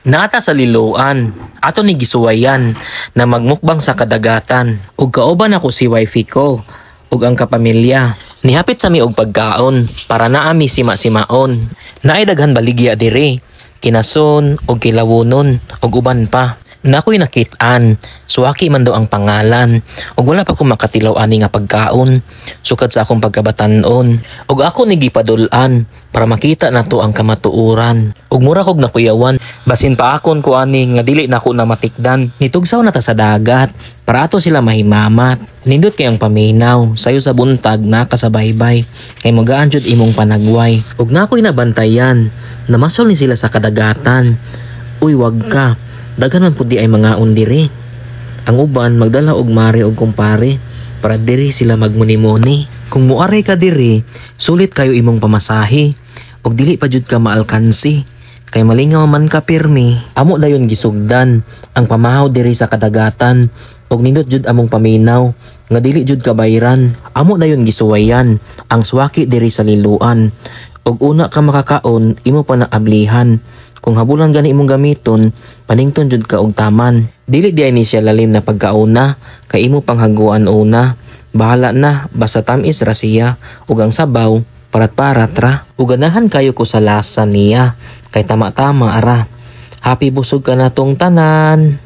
Naata sa liloan, ato ni gisuwayan na magmukbang sa kadagatan. Ug kauban ako si wifey ko, ug ang kapamilya. Nihapit sa mi og pagkaon para naami sima-simaon. Naay daghan baligya diri, kinason ug kilawunon ug uban pa. Nakoy nakit-an, suwaki man daw ang pangalan, ug wala pa ko makatilaw ani nga pagkaon, sukad sa akong pagkabatan-on, ug ako ni gipadul-an para makita nato ang kamatuuran. Ug mura kog nakuyawan, basin pa akon ko ani nga dili nako na matikdan. Nitugsaw na ta sa dagat para ato sila mahimamat. Nindot kay ang paminaw, sayo sa buntag nakasabaybay, kay magaan jud imong panagway. Ug nakoy nabantayan, namasol ni sila sa kadagatan. Uy, wag ka. Daghan man pud di ay mga undiri. Ang uban magdala og mare og kumpare para diri sila magmuni-muni. Kung muaray ka diri, sulit kayo imong pamasahe og dili pa jud ka maalkansi. Kay malingaw man ka pirmi, amo dayon gisugdan ang pamahaw diri sa kadagatan og nindot jud among paminaw nga dili jud kabayran. Amo dayon gisuwayan ang swaki diri sa liluan. Og una ka makakaon, imo pa naablihan. Kung habulan gani imong gamiton, panington jud ka og taman. Dili di ni siya lalim na pagkauna, kay imo panghaguan una. Bahala na, basta tamis ra siya, ug ang sabaw, parat-parat ra. Ug ganahan kayo ko sa lasa niya, kay tama-tama ara. Happy busog ka na tong tanan.